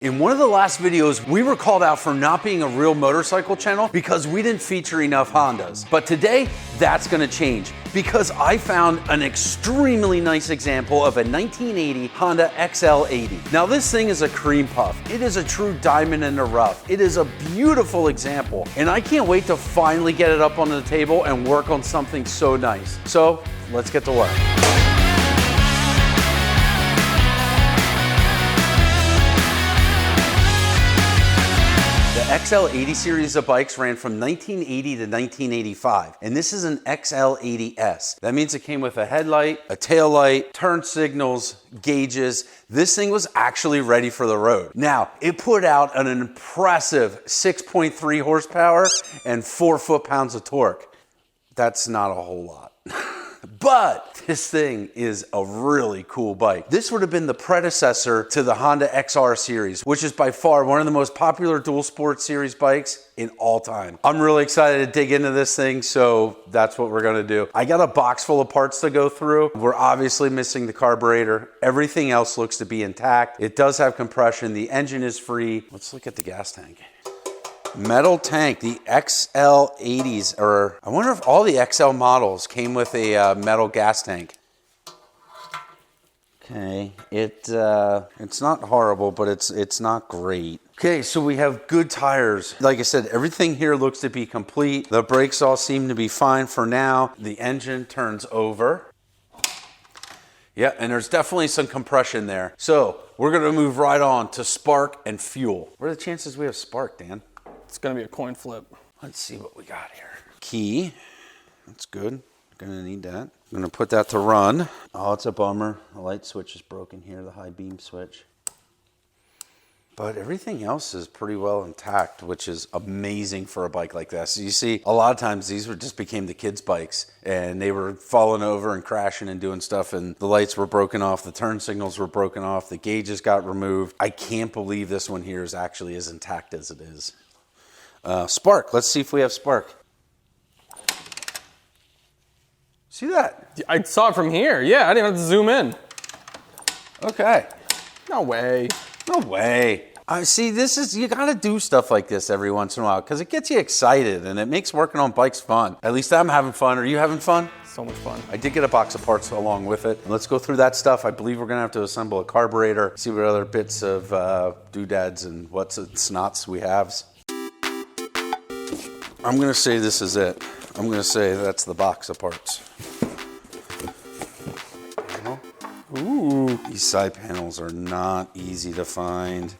In one of the last videos, we were called out for not being a real motorcycle channel because we didn't feature enough Hondas. But today, that's gonna change because I found an extremely nice example of a 1980 Honda XL80. Now this thing is a cream puff. It is a true diamond in the rough. It is a beautiful example, and I can't wait to finally get it up on the table and work on something so nice. So let's get to work. The XL80 series of bikes ran from 1980 to 1985, and this is an XL80S. That means it came with a headlight, a tail light, turn signals, gauges. This thing was actually ready for the road. Now, it put out an impressive 6.3 horsepower and 4 foot-pounds of torque. That's not a whole lot. But this thing is a really cool bike. This would have been the predecessor to the Honda XR series, which is by far one of the most popular dual sport series bikes in all time. I'm really excited to dig into this thing, so that's what we're gonna do. I got a box full of parts to go through. We're obviously missing the carburetor. Everything else looks to be intact. It does have compression. The engine is free. Let's look at the gas tank. Metal tank, the XL80s, or I wonder if all the XL models came with a metal gas tank. Okay, it's not horrible, but it's not great. Okay, so we have good tires. Like I said, everything here looks to be complete. The brakes all seem to be fine for now. The engine turns over. Yeah, and there's definitely some compression there. So we're gonna move right on to spark and fuel. What are the chances we have spark, Dan? It's gonna be a coin flip. Let's see what we got here. Key, that's good. Gonna need that. I'm gonna put that to run. Oh, it's a bummer. The light switch is broken here, the high beam switch. But everything else is pretty well intact, which is amazing for a bike like this. You see, a lot of times these just became the kids' bikes and they were falling over and crashing and doing stuff, and the lights were broken off, the turn signals were broken off, the gauges got removed. I can't believe this one here is actually as intact as it is. Spark, let's see if we have spark. See that? I saw it from here. Yeah, I didn't have to zoom in. Okay. No way. No way. See, you gotta do stuff like this every once in a while because it gets you excited and it makes working on bikes fun. At least I'm having fun. Are you having fun? So much fun. I did get a box of parts along with it. Let's go through that stuff. I believe we're gonna have to assemble a carburetor, see what other bits of doodads and what's it, snots we have. I'm gonna say this is it. I'm gonna say that's the box of parts. Ooh. These side panels are not easy to find.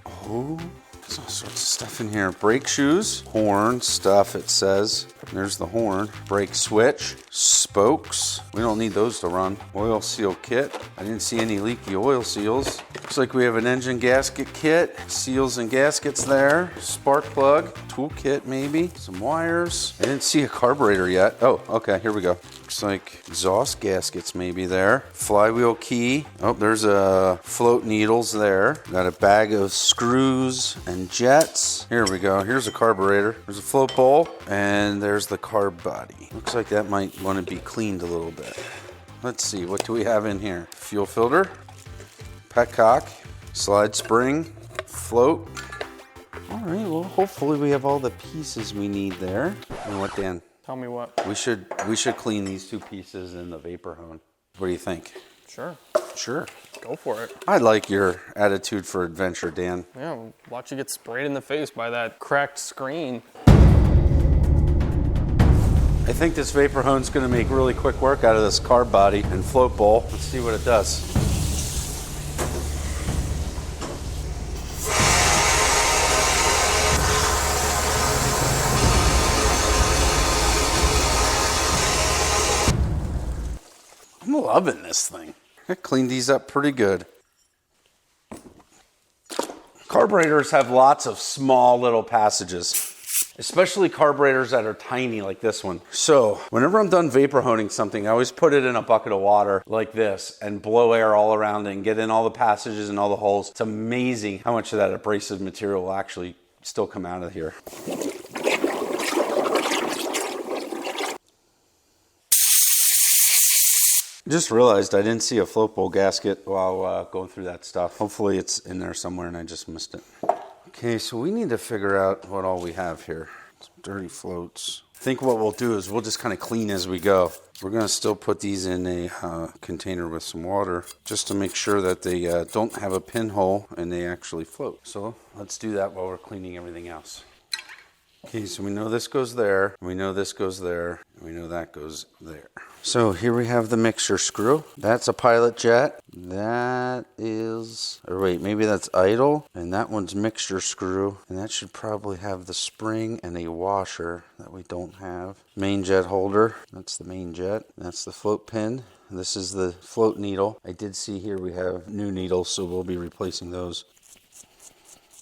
Oh, there's all sorts of stuff in here. Brake shoes, horn stuff it says. There's the horn. Brake switch, spokes. We don't need those to run. Oil seal kit. I didn't see any leaky oil seals. Looks like we have an engine gasket kit. Seals and gaskets there. Spark plug, tool kit maybe. Some wires. I didn't see a carburetor yet. Oh, okay, here we go. Looks like exhaust gaskets maybe there. Flywheel key. Oh, there's a float needles there. Got a bag of screws and jets. Here we go. Here's a carburetor. There's a float bowl, and there's the carb body. Looks like that might want to be cleaned a little bit. Let's see, what do we have in here? Fuel filter, petcock, slide spring, float. All right, well, hopefully we have all the pieces we need there. You know what, Dan? Tell me what. We should clean these two pieces in the vapor hone. What do you think? Sure. Sure. Go for it. I like your attitude for adventure, Dan. Yeah, watch you get sprayed in the face by that cracked screen. I think this vapor hone's gonna make really quick work out of this carb body and float bowl. Let's see what it does. I'm loving this thing. I cleaned these up pretty good. Carburetors have lots of small little passages, especially carburetors that are tiny like this one. So whenever I'm done vapor honing something, I always put it in a bucket of water like this and blow air all around it and get in all the passages and all the holes. It's amazing how much of that abrasive material will actually still come out of here. Just realized I didn't see a float bowl gasket while going through that stuff. Hopefully it's in there somewhere and I just missed it. Okay, so we need to figure out what all we have here. Some dirty floats. I think what we'll do is we'll just kind of clean as we go. We're going to still put these in a container with some water just to make sure that they don't have a pinhole and they actually float. So let's do that while we're cleaning everything else. Okay, so we know this goes there, we know this goes there, and we know that goes there. So here we have the mixture screw. That's a pilot jet. That is, or wait, maybe that's idle. And that one's mixture screw. And that should probably have the spring and a washer that we don't have. Main jet holder, that's the main jet. That's the float pin. This is the float needle. I did see here we have new needles, so we'll be replacing those.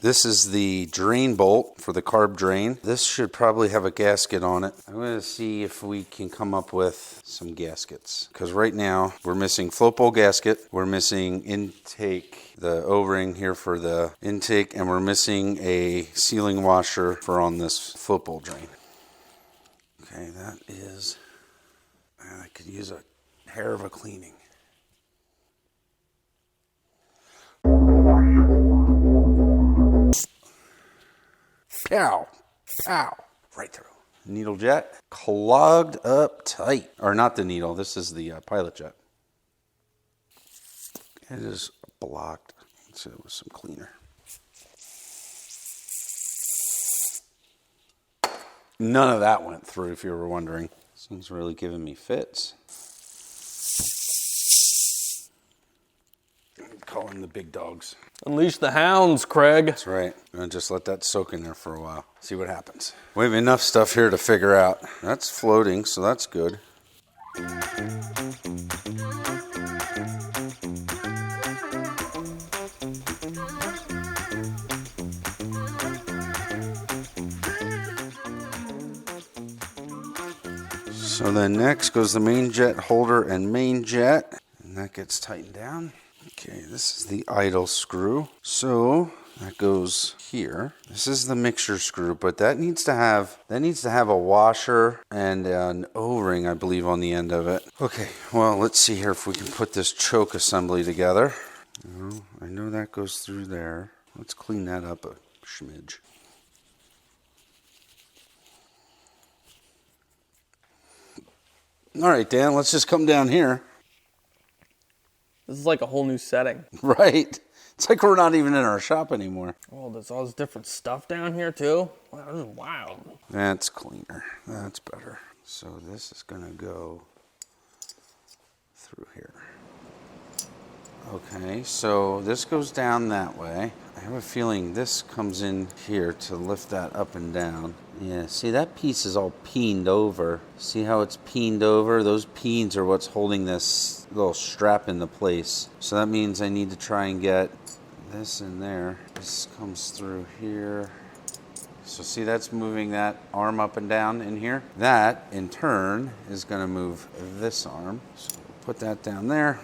This is the drain bolt for the carb drain. This should probably have a gasket on it. I'm going to see if we can come up with some gaskets. Because right now, we're missing float bowl gasket. We're missing intake, the O-ring here for the intake. And we're missing a sealing washer for on this float bowl drain. Okay, that is... I could use a hair of a cleaning. Pow, pow, right through. Needle jet, clogged up tight. Or not the needle, this is the pilot jet. It is blocked. Let's see, it with some cleaner. None of that went through, if you were wondering. This one's really giving me fits. I'm calling the big dogs. Unleash the hounds, Craig. That's right. I'm going to just let that soak in there for a while. See what happens. We have enough stuff here to figure out. That's floating, so that's good. So then next goes the main jet holder and main jet. And that gets tightened down. Okay, this is the idle screw. So that goes here. This is the mixture screw, but that needs to have a washer and an O-ring, I believe, on the end of it. Okay, well, let's see here if we can put this choke assembly together. I know that goes through there. Let's clean that up a smidge. All right, Dan, let's just come down here. This is like a whole new setting. Right. It's like we're not even in our shop anymore. Oh, there's all this different stuff down here too. Wow, this is wild. That's cleaner. That's better. So this is going to go through here. Okay, so this goes down that way. I have a feeling this comes in here to lift that up and down. Yeah, see that piece is all peened over. See how it's peened over? Those peens are what's holding this little strap into place. So that means I need to try and get this in there. This comes through here. So see, that's moving that arm up and down in here. That, in turn, is going to move this arm. So put that down there.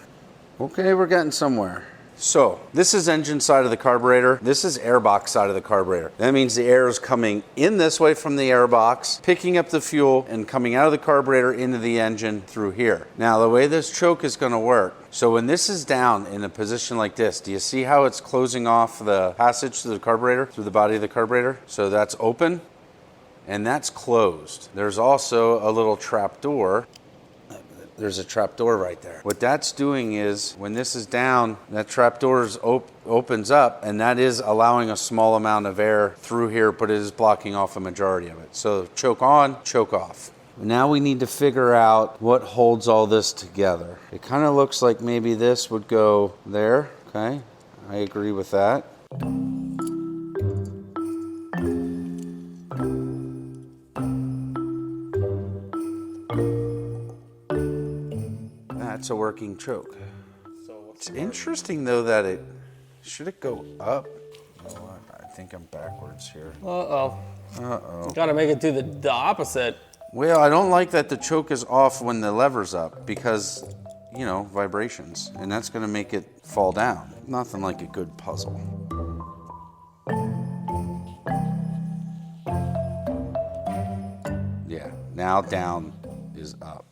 Okay, we're getting somewhere. So this is engine side of the carburetor. This is airbox side of the carburetor. That means the air is coming in this way from the airbox, picking up the fuel, and coming out of the carburetor into the engine through here. Now, the way this choke is going to work, so when this is down in a position like this, do you see how it's closing off the passage to the carburetor, through the body of the carburetor? So that's open, and that's closed. There's also a little trap door. There's a trap door right there. What that's doing is, when this is down, that trap door opens up, and that is allowing a small amount of air through here, but it is blocking off a majority of it. So choke on, choke off. Now we need to figure out what holds all this together. It kind of looks like maybe this would go there. Okay, I agree with that. That's a working choke. It's interesting though that it should it go up. You know what? I think I'm backwards here. Uh-oh. Gotta make it do the opposite. Well, I don't like that the choke is off when the lever's up because, you know, vibrations, and that's gonna make it fall down. Nothing like a good puzzle. Yeah, now down is up.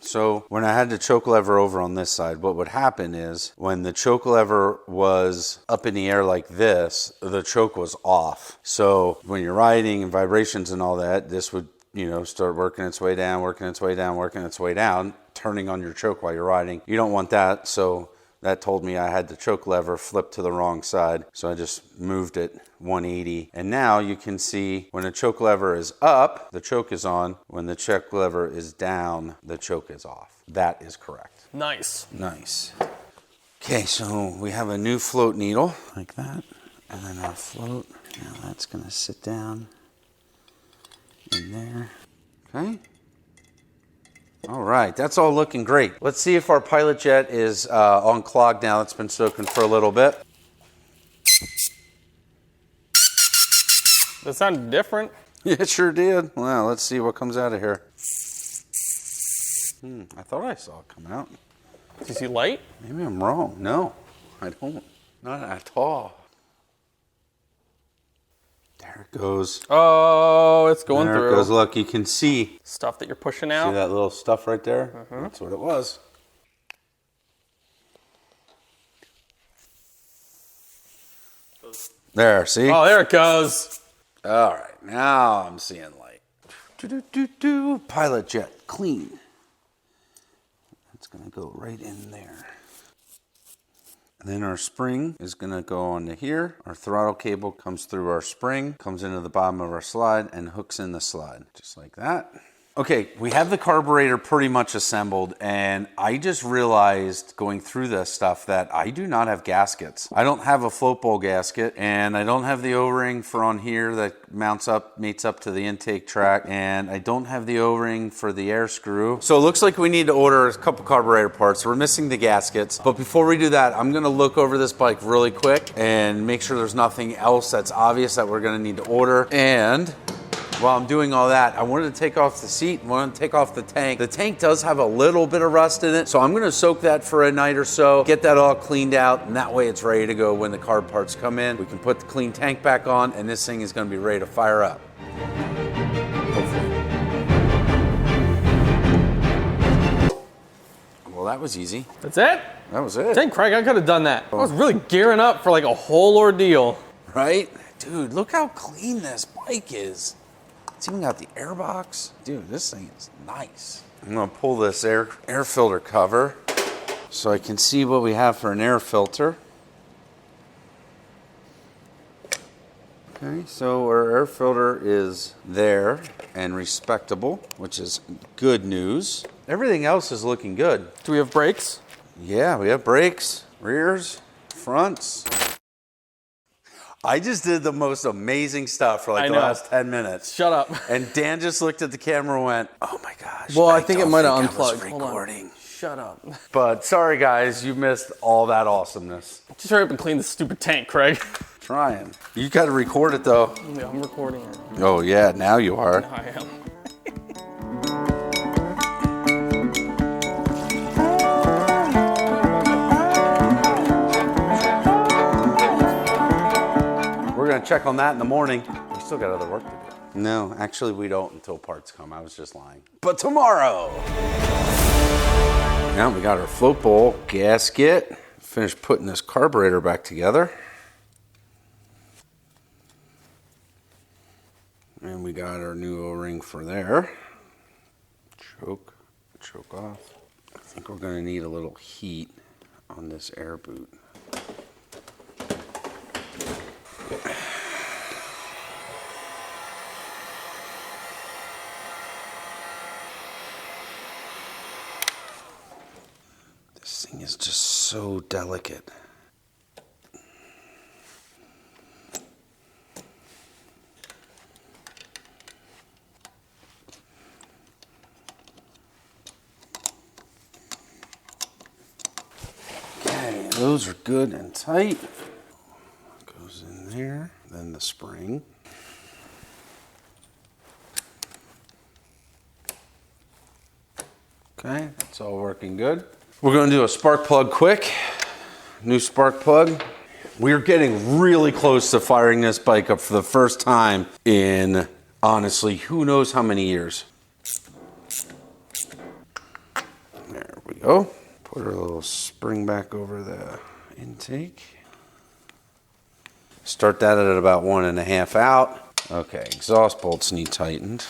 So when I had the choke lever over on this side, what would happen is when the choke lever was up in the air like this, the choke was off. So when you're riding and vibrations and all that, this would, you know, start working its way down, working its way down, working its way down, turning on your choke while you're riding. You don't want that, so that told me I had the choke lever flipped to the wrong side. So I just moved it 180. And now you can see when the choke lever is up, the choke is on. When the choke lever is down, the choke is off. That is correct. Nice. Nice. Okay, so we have a new float needle like that. And then our float, now that's gonna sit down in there. Okay. All right, that's all looking great. Let's see if our pilot jet is unclogged now. It's been soaking for a little bit. That sounded different. Yeah, it sure did. Well, let's see what comes out of here. I thought I saw it come out. Do you see light? Maybe I'm wrong. No, I don't. Not at all. There it goes. Oh, it's going there through. There it goes. Look, you can see. Stuff that you're pushing out. See that little stuff right there? That's what it was. There, see? Oh, there it goes. All right, now I'm seeing light. Pilot jet, clean. That's gonna go right in there. And then our spring is gonna go onto here. Our throttle cable comes through our spring, comes into the bottom of our slide and hooks in the slide, just like that. Okay, we have the carburetor pretty much assembled, and I just realized going through this stuff that I do not have gaskets. I don't have a float bowl gasket, and I don't have the O-ring for on here that mates up to the intake track, and I don't have the O-ring for the air screw. So it looks like we need to order a couple carburetor parts. We're missing the gaskets, but before we do that, I'm gonna look over this bike really quick and make sure there's nothing else that's obvious that we're gonna need to order. And while I'm doing all that, I wanted to take off the seat, I wanted to take off the tank. The tank does have a little bit of rust in it, so I'm gonna soak that for a night or so, get that all cleaned out, and that way it's ready to go when the carb parts come in. We can put the clean tank back on, and this thing is gonna be ready to fire up. Hopefully. Well, that was easy. That's it? That was it. Dang, Craig, I could have done that. I was really gearing up for like a whole ordeal. Right? Dude, look how clean this bike is. It's even got the air box. Dude, this thing is nice. I'm gonna pull this air filter cover so I can see what we have for an air filter. Okay, so our air filter is there and respectable, which is good news. Everything else is looking good. Do we have brakes? Yeah, we have brakes, rears, fronts. I just did the most amazing stuff for like the last 10 minutes. Shut up. And Dan just looked at the camera and went, oh my gosh. Well, I think it might have I was unplugged. recording. Shut up. But sorry guys, you missed all that awesomeness. Just hurry up and clean this stupid tank, Craig. Trying. You got to record it though. Yeah, I'm recording it. Oh yeah, now you are. I am. We're gonna check on that in the morning. We still got other work to do. No, actually we don't until parts come. I was just lying. But tomorrow. Now we got our float bowl gasket. Finished putting this carburetor back together. And we got our new O-ring for there. Choke off. I think we're gonna need a little heat on this air boot. This thing is just so delicate. Okay, those are good and tight. Goes in there, then the spring. Okay, that's all working good. We're gonna do a spark plug quick. New spark plug. We're getting really close to firing this bike up for the first time in, honestly, who knows how many years. go. Put our little spring back over the intake. Start that at about 1.5 out. Okay, exhaust bolts need tightened.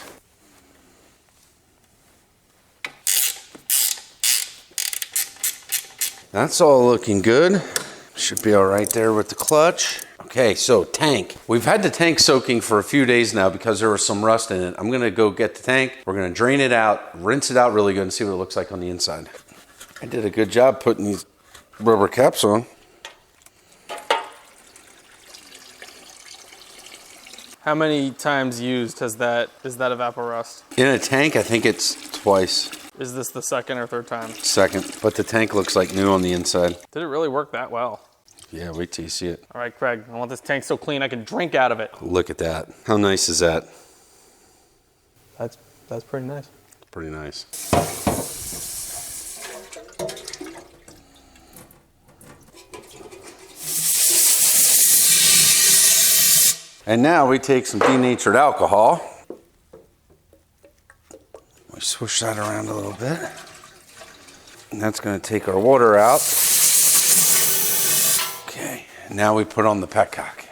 That's all looking good. Should be all right there with the clutch. Okay, so tank. We've had the tank soaking for a few days now because there was some rust in it. I'm gonna go get the tank. We're gonna drain it out, rinse it out really good and see what it looks like on the inside. I did a good job putting these rubber caps on. How many times used is that evaporust? In a tank, I think it's twice. Is this the second or third time? Second, but the tank looks like new on the inside. Did it really work that well? Yeah, wait till you see it. All right, Craig, I want this tank so clean I can drink out of it. Look at that. How nice is that? That's pretty nice. Pretty nice. And now we take some denatured alcohol. We swish that around a little bit. And that's going to take our water out. Okay, now we put on the petcock.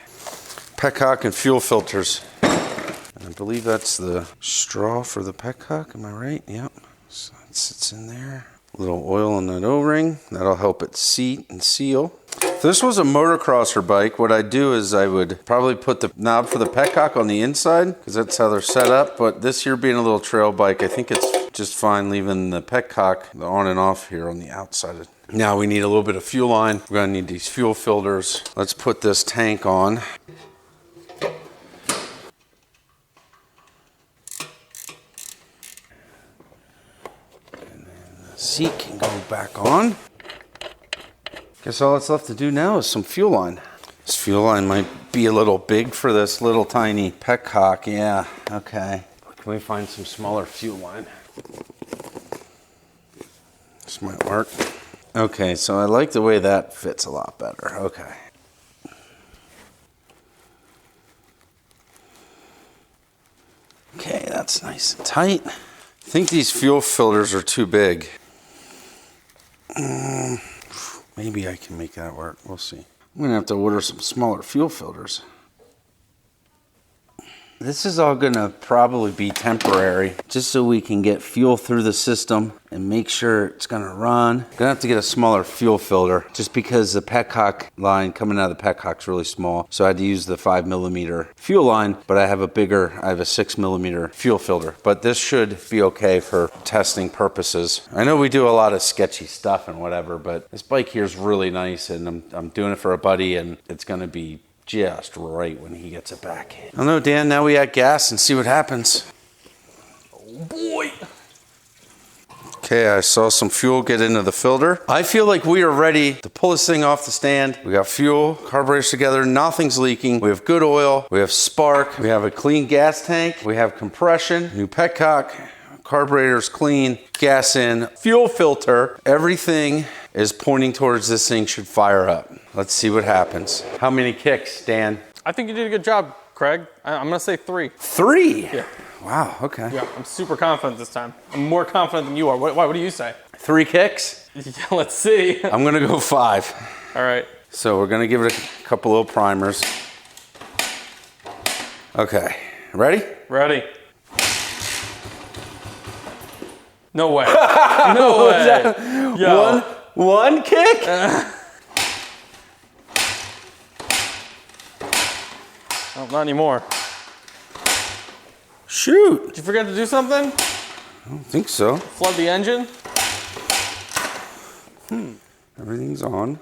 Petcock and fuel filters. And I believe that's the straw for the petcock, am I right? Yep, so it sits in there. A little oil on that O-ring, that'll help it seat and seal. If this was a motocrosser bike, what I'd do is I would probably put the knob for the petcock on the inside, because that's how they're set up. But this here being a little trail bike, I think it's just fine leaving the petcock on and off here on the outside. Now we need a little bit of fuel line. We're gonna need these fuel filters. Let's put this tank on. And then the seat can go back on. Guess all that's left to do now is some fuel line. This fuel line might be a little big for this little tiny petcock. Yeah, okay. Can we find some smaller fuel line? This might work. Okay, so I like the way that fits a lot better. Okay. Okay, that's nice and tight. I think these fuel filters are too big. Maybe I can make that work. We'll see. I'm gonna have to order some smaller fuel filters. This is all gonna probably be temporary, just so we can get fuel through the system and make sure it's gonna run. Gonna have to get a smaller fuel filter, just because the petcock line coming out of the petcock is really small. So I had to use the 5mm fuel line, but I have a 6mm fuel filter. But this should be okay for testing purposes. I know we do a lot of sketchy stuff and whatever, but this bike here is really nice, and I'm doing it for a buddy, and it's gonna be just right when he gets it back. I don't know, Dan, now we add gas and see what happens. Oh boy. Okay, I saw some fuel get into the filter. I feel like we are ready to pull this thing off the stand. We got fuel, carburetors together, nothing's leaking. We have good oil, we have spark, we have a clean gas tank, we have compression, new petcock, carburetor's clean, gas in, fuel filter. Everything is pointing towards this thing should fire up. Let's see what happens. How many kicks, Dan? I think you did a good job, Craig. I'm gonna say 3. 3? Yeah. Wow, okay. Yeah, I'm super confident this time. I'm more confident than you are. What do you say? 3 kicks? Yeah, let's see. I'm gonna go 5. All right. So we're gonna give it a couple little primers. Okay, ready? Ready. No way. No way. Yo. One kick? Oh, not anymore. Shoot. Did you forget to do something? I don't think so. Flood the engine? Everything's on.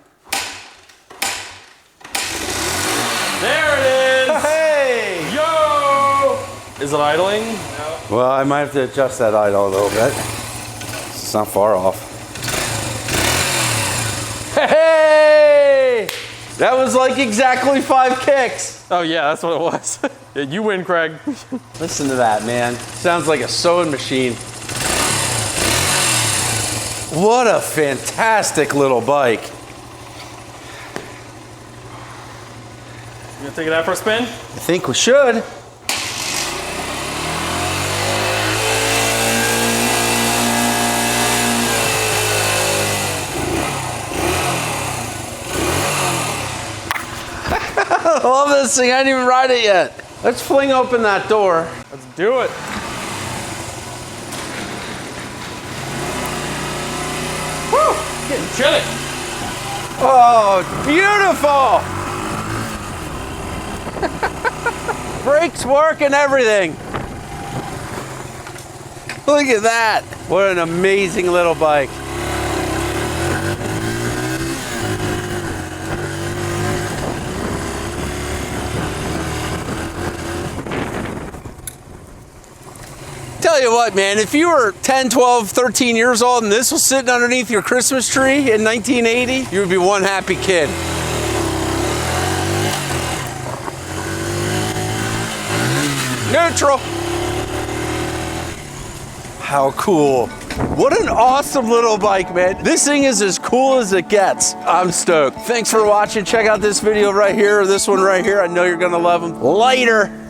There it is! Hey! Yo! Is it idling? No. Well, I might have to adjust that idle a little bit. It's not far off. Hey! That was like exactly 5 kicks. Oh yeah, that's what it was. Yeah, you win, Craig. Listen to that, man. Sounds like a sewing machine. What a fantastic little bike. You gonna take it out for a spin? I think we should. I love this thing. I didn't even ride it yet. Let's fling open that door. Let's do it. Woo! It's getting chilly. Oh, beautiful. Brakes work and everything. Look at that. What an amazing little bike. Tell you what, man, if you were 10, 12, 13 years old and this was sitting underneath your Christmas tree in 1980, you would be one happy kid. Neutral. How cool. What an awesome little bike, man. This thing is as cool as it gets. I'm stoked. Thanks for watching. Check out this video right here or this one right here. I know you're gonna love them. Later.